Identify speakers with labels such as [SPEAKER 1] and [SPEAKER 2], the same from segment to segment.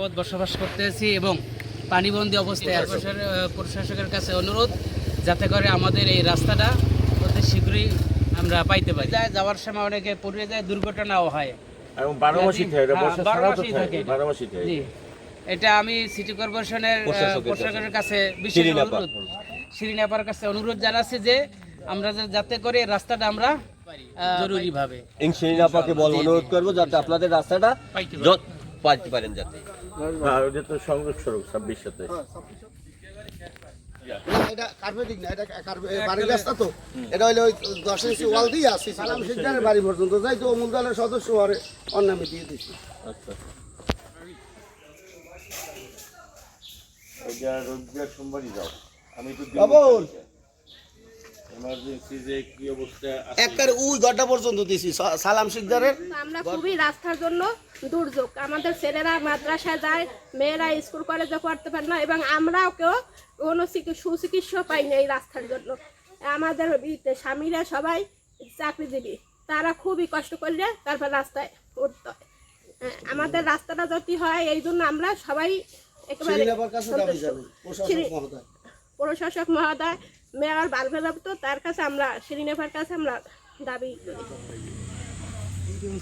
[SPEAKER 1] যাবৎ বসবাস করতেছি এবং পানিবন্দী অবস্থায় প্রশাসকের কাছে অনুরোধ যাতে করে আমাদের এই রাস্তাটা অতি শীঘ্রই আমরা পাইতে পারি। যাওয়ার সময় অনেকে পড়ে যায়, দুর্ঘটনাও হয়
[SPEAKER 2] এবং 12 মাসই থাকে, এটা বর্ষা ছাড়াও তো থাকে, 12 মাসই থাকে।
[SPEAKER 1] জি, এটা আমি সিটি কর্পোরেশনের প্রশাসকের কাছে বিশেষ অনুরোধ, শিরিন আপার কাছে অনুরোধ জানাচ্ছি যে আমরা যাতে করে রাস্তাটা আমরা জরুরিভাবে
[SPEAKER 3] শিরিন আপাকে অনুরোধ করবো যাতে আপনাদের রাস্তাটা পাইতে পারেন যাতে।
[SPEAKER 2] এটা তো সংযোগ সড়ক 26 সাথে।
[SPEAKER 4] এটা কার্পেটিং না, এটা বাড়ির রাস্তা তো। এটা হইলে ওই 10 ইঞ্চি ওয়াল দিয়ে আসছে সালাম শিকদারের বাড়ি পর্যন্ত যাই তো অমুল দলের সদস্য আরে অন্নামে দিয়ে দিচ্ছি।
[SPEAKER 2] আচ্ছা, ওইটা রোববার সোমবারই যাও। আমি তো
[SPEAKER 4] বাবুল
[SPEAKER 2] এমার্জেন্সি যে কি অবস্থা
[SPEAKER 4] একবার ওই গড্ডা পর্যন্ত দিছি সালাম শিকদারের।
[SPEAKER 5] আমরা খুবই রাস্তার জন্য দুর্যোগ, আমাদের ছেলেরা মাদ্রাসায় যায়, মেয়েরা স্কুল কলেজে পড়তে পারে না এবং আমরাও কেউ কোনো সুচিকিৎসা পাই না এই রাস্তার জন্য। আমাদের স্বামীরা সবাই চাকরিজীবী, তারা খুবই কষ্ট করলে তারপর রাস্তায় উঠতে হয়। আমাদের রাস্তাটা যদি হয় এই জন্য আমরা সবাই একেবারে প্রশাসক মহোদয়, মেয়র বালভেলাপ্ত তার কাছে আমরা শিরিনেফার কাছে আমরা দাবি করি।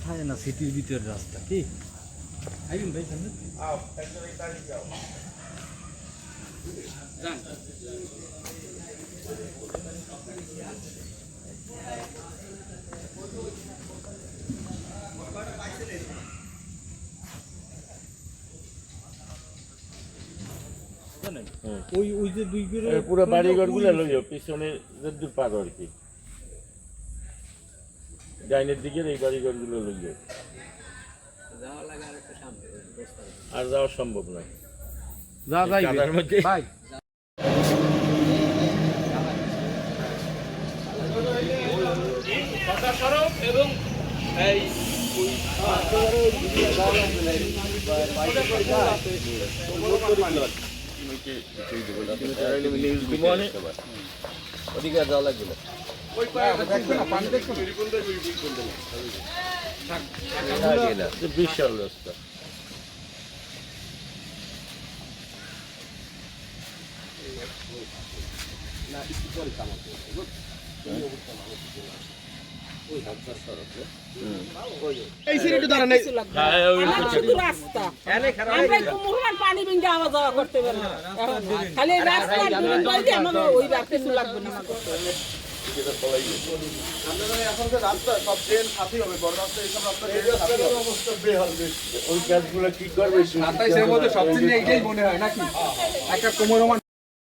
[SPEAKER 6] থাকে না সিটির ভিতরে রাস্তা কি আইন ভাই সামনে ওই ওই যে দুই করে
[SPEAKER 2] পুরো বাড়িঘরগুলো লইও, পিছনে যে পারো আর কি, ডাইনের দিকের এই বাড়িঘরগুলো লইও, আর যাওয়া সম্ভব নয়।
[SPEAKER 6] যা যাই ভাই
[SPEAKER 1] সড়ক এবং এই
[SPEAKER 3] ওদিকে যাওয়া লাগবে না।
[SPEAKER 2] বিশাল রাস্তা।
[SPEAKER 4] এই সিরিটি ধরেন এই
[SPEAKER 5] রাস্তা আমরা কুমুরমান পানি বিন্দা আওয়া যাওয়া করতে পারি না, খালি রাস্তা বলতে আমাদের ওই কিছু লাগবে না।
[SPEAKER 2] ওই কাজগুলো কি করবে?
[SPEAKER 6] 27-এর মধ্যে সবচেয়ে এইটাই মনে হয় নাকি একটা কোমরমান